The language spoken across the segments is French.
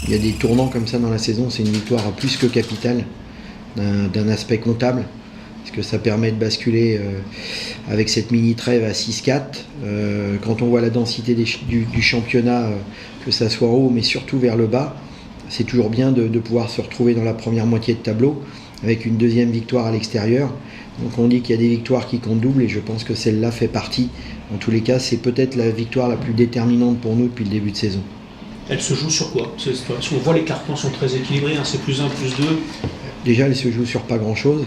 il y a des tournants comme ça dans la saison, c'est une victoire plus que capitale d'un aspect comptable, parce que ça permet de basculer avec cette mini-trêve à 6-4. Quand on voit la densité du championnat, que ça soit haut, mais surtout vers le bas, c'est toujours bien de pouvoir se retrouver dans la première moitié de tableau, avec une deuxième victoire à l'extérieur. Donc on dit qu'il y a des victoires qui comptent double, et je pense que celle-là fait partie. En tous les cas, c'est peut-être la victoire la plus déterminante pour nous depuis le début de saison. Elle se joue sur quoi? Parce qu'on voit les cartons sont très équilibrés, hein, c'est +1, +2. Déjà, elle se joue sur pas grand-chose.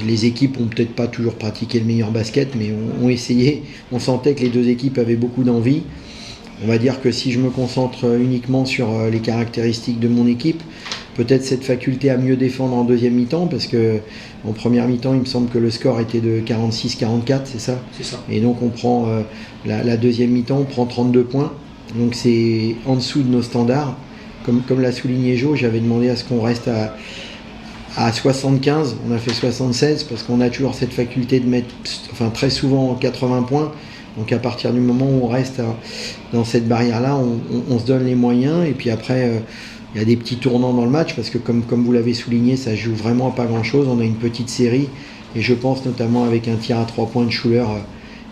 Les équipes ont peut-être pas toujours pratiqué le meilleur basket, mais ont essayé. On sentait que les deux équipes avaient beaucoup d'envie. On va dire que si je me concentre uniquement sur les caractéristiques de mon équipe, peut-être cette faculté à mieux défendre en deuxième mi-temps, parce que en première mi-temps, il me semble que le score était de 46-44, c'est ça? C'est ça. Et donc on prend la deuxième mi-temps, on prend 32 points. Donc c'est en dessous de nos standards. Comme l'a souligné Jo, j'avais demandé à ce qu'on reste à 75, on a fait 76, parce qu'on a toujours cette faculté de mettre, enfin très souvent 80 points. Donc à partir du moment où on reste dans cette barrière-là, on se donne les moyens. Et puis après, il y a des petits tournants dans le match, parce que comme vous l'avez souligné, ça joue vraiment à pas grand-chose. On a une petite série, et je pense notamment avec un tir à 3 points de Schuler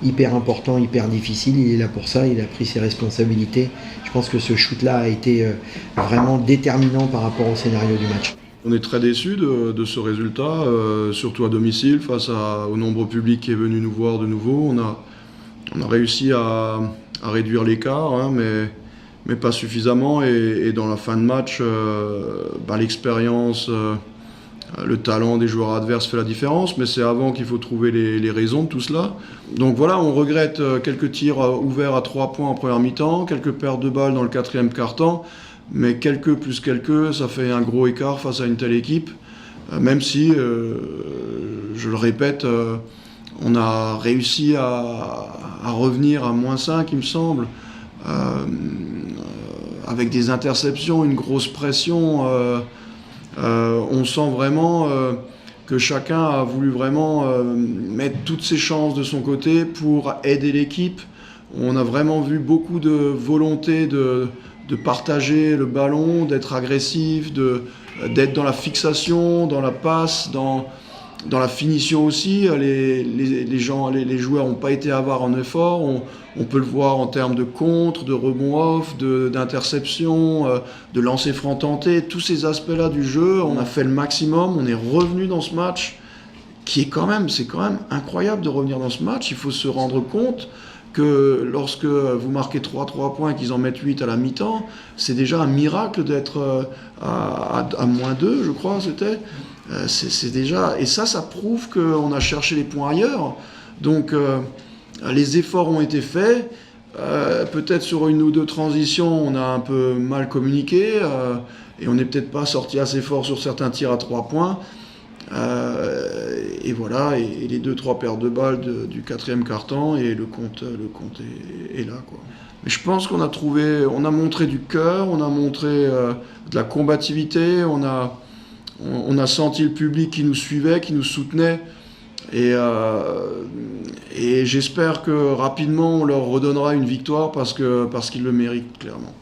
hyper important, hyper difficile. Il est là pour ça, il a pris ses responsabilités. Je pense que ce shoot-là a été vraiment déterminant par rapport au scénario du match. On est très déçus de ce résultat, surtout à domicile, face au nombre public qui est venu nous voir de nouveau. On a réussi à réduire l'écart, hein, mais pas suffisamment. Et dans la fin de match, l'expérience, le talent des joueurs adverses fait la différence, mais c'est avant qu'il faut trouver les raisons de tout cela. Donc voilà, on regrette quelques tirs ouverts à 3 points en première mi-temps, quelques pertes de balles dans le quatrième quart-temps, mais quelques plus quelques, ça fait un gros écart face à une telle équipe, même si, je le répète, on a réussi à revenir à -5, il me semble, avec des interceptions, une grosse pression. On sent vraiment que chacun a voulu vraiment mettre toutes ses chances de son côté pour aider l'équipe. On a vraiment vu beaucoup de volonté de partager le ballon, d'être agressif, d'être dans la fixation, dans la passe, dans la finition aussi. Les joueurs n'ont pas été avares en effort. On peut le voir en termes de contre, de rebond off, d'interception, de lancer franc tenté. Tous ces aspects-là du jeu, on a fait le maximum. On est revenu dans ce match c'est quand même incroyable de revenir dans ce match. Il faut se rendre compte que lorsque vous marquez 3 points et qu'ils en mettent 8 à la mi-temps, c'est déjà un miracle d'être à -2, je crois, c'était. C'est déjà... Et ça prouve qu'on a cherché les points ailleurs. Donc, les efforts ont été faits. Peut-être sur une ou deux transitions, on a un peu mal communiqué. Et on n'est peut-être pas sorti assez fort sur certains tirs à 3 points. Et voilà, et les 2-3 pertes de balles du quatrième quart-temps, et le compte est là, quoi. Mais je pense qu'on a montré du cœur, on a montré de la combativité, on a senti le public qui nous suivait, qui nous soutenait, et j'espère que rapidement on leur redonnera une victoire parce qu'ils le méritent clairement.